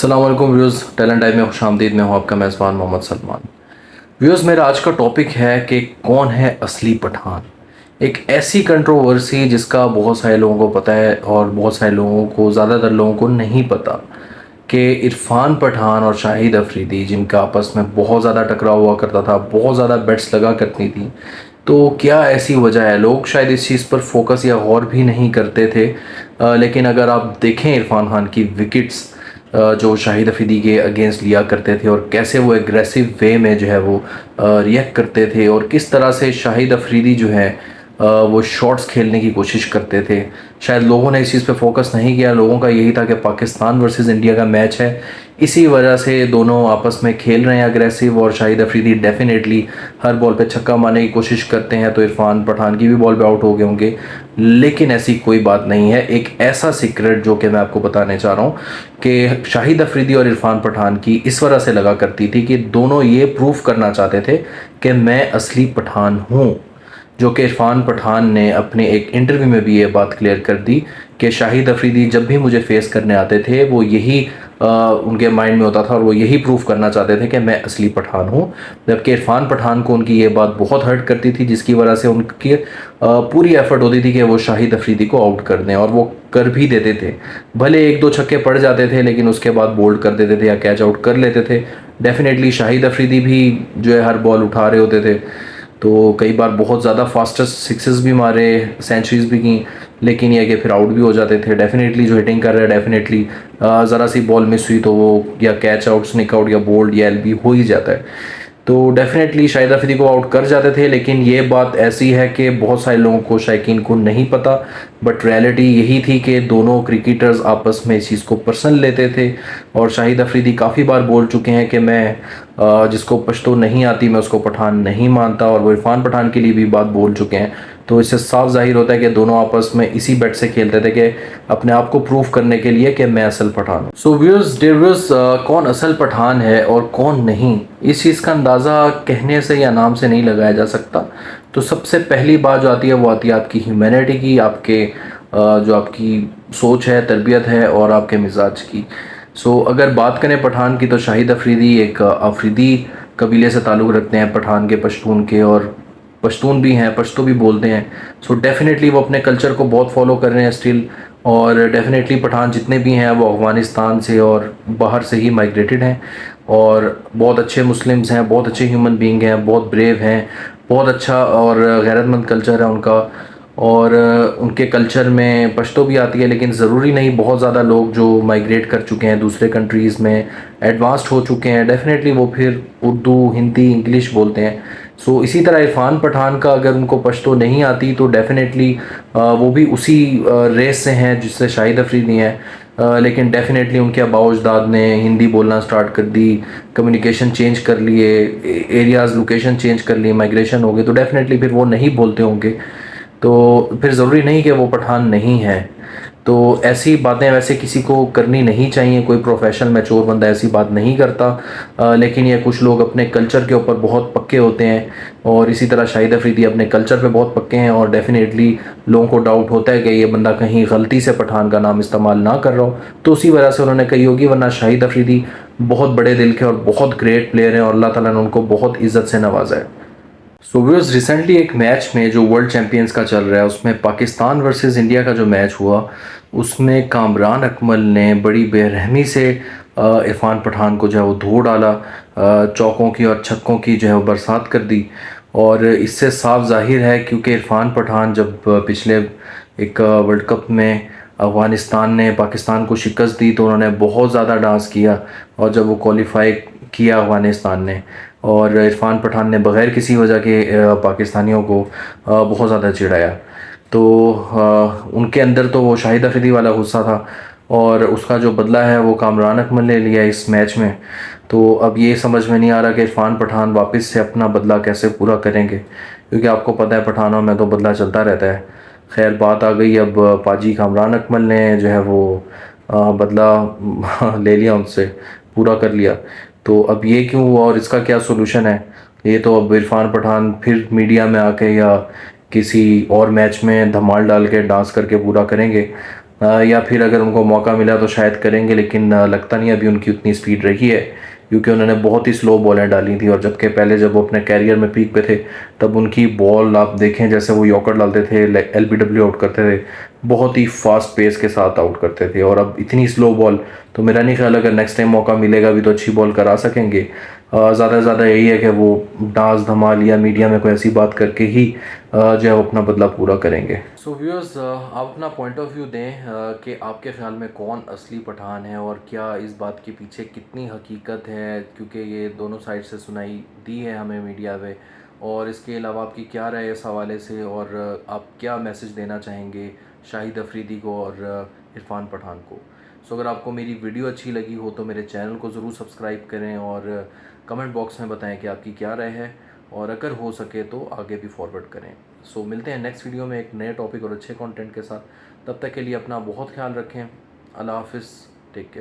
अस्सलाम वालेकुम views, talent time में खुशामदीद। मैं हूँ आपका मेज़बान मोहम्मद सलमान। व्यूज़, मेरा आज का टॉपिक है कि कौन है असली पठान। एक ऐसी कंट्रोवर्सी जिसका बहुत सारे लोगों को पता है और बहुत सारे लोगों को, ज़्यादातर लोगों को नहीं पता कि इरफान पठान और शाहिद अफरीदी, जिनका आपस में बहुत ज़्यादा टकराव हुआ करता था, बहुत ज़्यादा बेट्स लगा करती थी, तो क्या ऐसी वजह है। लोग शायद इस चीज़ पर फोकस या गौर भी नहीं करते थे। लेकिन अगर आप देखें इरफान खान की विकेट्स जो शाहिद अफरीदी के अगेंस्ट लिया करते थे और कैसे वो एग्रेसिव वे में जो है वो रिएक्ट करते थे और किस तरह से शाहिद अफरीदी जो है वो शॉट्स खेलने की कोशिश करते थे, शायद लोगों ने इस चीज़ पे फोकस नहीं किया। लोगों का यही था कि पाकिस्तान वर्सेस इंडिया का मैच है, इसी वजह से दोनों आपस में खेल रहे हैं अग्रेसिव, और शाहिद अफरीदी डेफिनेटली हर बॉल पे छक्का मारने की कोशिश करते हैं, तो इरफान पठान की भी बॉल पे आउट हो गए होंगे। लेकिन ऐसी कोई बात नहीं है। एक ऐसा सीक्रेट जो कि मैं आपको बताने चाह रहा हूँ कि शाहिद अफरीदी और इरफान पठान की इस वजह से लगा करती थी कि दोनों ये प्रूफ करना चाहते थे कि मैं असली पठान हूँ। जो कि इरफान पठान ने अपने एक इंटरव्यू में भी ये बात क्लियर कर दी कि शाहिद अफरीदी जब भी मुझे फेस करने आते थे वो यही उनके माइंड में होता था और वो यही प्रूफ करना चाहते थे कि मैं असली पठान हूँ। जबकि इरफान पठान को उनकी ये बात बहुत हर्ट करती थी, जिसकी वजह से उनकी पूरी एफर्ट होती थी कि वो शाहिद अफरीदी को आउट कर दें, और वो कर भी देते थे। भले एक दो छक्के पड़ जाते थे, लेकिन उसके बाद बोल्ड कर देते थे या कैच आउट कर लेते थे। डेफिनेटली शाहिद अफरीदी भी जो है हर बॉल उठा रहे होते थे, तो कई बार बहुत ज़्यादा फास्टेस्ट सिक्सेस भी मारे, सेंचुरीज भी की, लेकिन ये कि फिर आउट भी हो जाते थे। डेफिनेटली जो हिटिंग कर रहा है, डेफिनेटली ज़रा सी बॉल मिस हुई तो वो या कैच आउट, स्निक आउट या बोल्ड या एलबी हो ही जाता है। तो डेफिनेटली शाहिद अफरीदी को आउट कर जाते थे। लेकिन ये बात ऐसी है कि बहुत सारे लोगों को, शायकीन को नहीं पता, बट रियलिटी यही थी कि दोनों क्रिकेटर्स आपस में इस चीज़ को पर्सनल लेते थे। और शाहिद अफरीदी काफ़ी बार बोल चुके हैं कि मैं जिसको पश्तो नहीं आती मैं उसको पठान नहीं मानता, और वो इरफान पठान के लिए भी बात बोल चुके हैं। तो इससे साफ जाहिर होता है कि दोनों आपस में इसी बेट से खेलते थे कि अपने आप को प्रूव करने के लिए कि मैं असल पठान हूँ। सो व्यूअर्स, डियर व्यूअर्स, कौन असल पठान है और कौन नहीं, इस चीज़ का अंदाज़ा कहने से या नाम से नहीं लगाया जा सकता। तो सबसे पहली बात जो आती है वो आती है आपकी ह्यूमैनिटी की, आपके जो आपकी सोच है, तरबियत है, और आपके मिजाज की। सो अगर बात करें पठान की, तो शाहिद अफरीदी एक अफरीदी कबीले से ताल्लुक़ रखते हैं, पठान के, पश्तून के, और पश्तून भी हैं, पश्तो भी बोलते हैं। सो डेफिनेटली वो अपने कल्चर को बहुत फॉलो कर रहे हैं स्टिल। और डेफिनेटली पठान जितने भी हैं वो अफ़गानिस्तान से और बाहर से ही माइग्रेटेड हैं, और बहुत अच्छे मुस्लिम्स हैं, बहुत अच्छे ह्यूमन बींग हैं, बहुत ब्रेव हैं, बहुत अच्छा और गैरतमंद कल्चर है उनका। और उनके कल्चर में पश्तो भी आती है, लेकिन ज़रूरी नहीं। बहुत ज़्यादा लोग जो माइग्रेट कर चुके हैं दूसरे कंट्रीज़ में, एडवांस्ड हो चुके हैं, डेफिनेटली वो फिर उर्दू, हिंदी, इंग्लिश बोलते हैं। सो इसी तरह इरफान पठान का, अगर उनको पश्तो नहीं आती तो डेफिनेटली वो भी उसी रेस से हैं जिससे शाहिद अफरीदी हैं। लेकिन डेफिनेटली उनके आबाओ अजदाद ने हिंदी बोलना स्टार्ट कर दी, कम्युनिकेशन चेंज कर लिए, एरियाज़, लोकेशन चेंज कर लिए, माइग्रेशन हो गई, तो डेफिनेटली फिर वो नहीं बोलते होंगे। तो फिर ज़रूरी नहीं कि वो पठान नहीं है। तो ऐसी बातें वैसे किसी को करनी नहीं चाहिए, कोई प्रोफेशनल मैच्योर बंदा ऐसी बात नहीं करता। लेकिन ये कुछ लोग अपने कल्चर के ऊपर बहुत पक्के होते हैं, और इसी तरह शाहिद अफरीदी अपने कल्चर पे बहुत पक्के हैं, और डेफिनेटली लोगों को डाउट होता है कि ये बंदा कहीं गलती से पठान का नाम इस्तेमाल ना कर रहा हो, तो उसी वजह से उन्होंने कही होगी। वरना शाहिद अफरीदी बहुत बड़े दिल के और बहुत ग्रेट प्लेयर हैं, और अल्लाह ताला ने उनको बहुत इज़्ज़त से नवाजा है। सो व्यूअर्स, रिसेंटली एक मैच में जो वर्ल्ड चैम्पियंस का चल रहा है, उसमें पाकिस्तान वर्सेस इंडिया का जो मैच हुआ, उसमें कामरान अकमल ने बड़ी बेरहमी से इरफान पठान को जो है वो धो डाला, चौकों की और छक्कों की जो है वो बरसात कर दी। और इससे साफ जाहिर है, क्योंकि इरफान पठान जब पिछले एक वर्ल्ड कप में अफ़गानिस्तान ने पाकिस्तान को शिकस्त दी तो उन्होंने बहुत ज़्यादा डांस किया, और जब वो क्वालिफाई किया अफ़गानिस्तान ने, और इरफान पठान ने बग़ैर किसी वजह के पाकिस्तानियों को बहुत ज़्यादा चिढ़ाया। तो उनके अंदर तो वो शाहिद अफरीदी वाला गुस्सा था, और उसका जो बदला है वो कामरान अकमल ने लिया इस मैच में। तो अब ये समझ में नहीं आ रहा कि इरफान पठान वापस से अपना बदला कैसे पूरा करेंगे, क्योंकि आपको पता है पठानों में तो बदला चलता रहता है। खैर, बात आ गई अब पाजी कामरान अकमल ने जो है वो बदला ले लिया, उनसे पूरा कर लिया। तो अब ये क्यों हुआ और इसका क्या सोल्यूशन है, ये तो अब इरफान पठान फिर मीडिया में आके या किसी और मैच में धमाल डाल के डांस करके पूरा करेंगे। या फिर अगर उनको मौका मिला तो शायद करेंगे, लेकिन लगता नहीं अभी उनकी उतनी स्पीड रही है, क्योंकि उन्होंने बहुत ही स्लो बॉलें डाली थी। और जबकि पहले जब वो अपने कैरियर में पीक पे थे तब उनकी बॉल आप देखें, जैसे वो यॉर्कर डालते थे, LBW आउट करते थे, बहुत ही फास्ट पेस के साथ आउट करते थे। और अब इतनी स्लो बॉल, तो मेरा नहीं ख्याल अगर नेक्स्ट टाइम मौका मिलेगा भी तो अच्छी बॉल करा सकेंगे। ज़्यादा से ज़्यादा यही है कि वो डांस धमाल या मीडिया में कोई ऐसी बात करके ही जो है वो अपना बदला पूरा करेंगे। सो व्यूअर्स, आप अपना पॉइंट ऑफ व्यू दें कि आपके ख्याल में कौन असली पठान है और क्या इस बात के पीछे कितनी हकीकत है, क्योंकि ये दोनों साइड से सुनाई दी है हमें मीडिया में। और इसके अलावा आपकी क्या राय है इस हवाले से, और आप क्या मैसेज देना चाहेंगे शाहिद अफरीदी को और इरफान पठान को। सो अगर आपको मेरी वीडियो अच्छी लगी हो तो मेरे चैनल को ज़रूर सब्सक्राइब करें और कमेंट बॉक्स में बताएं कि आपकी क्या राय है, और अगर हो सके तो आगे भी फॉरवर्ड करें। सो मिलते हैं नेक्स्ट वीडियो में एक नए टॉपिक और अच्छे कंटेंट के साथ। तब तक के लिए अपना बहुत ख्याल रखें। अल्लाह हाफिज़, टेक केयर।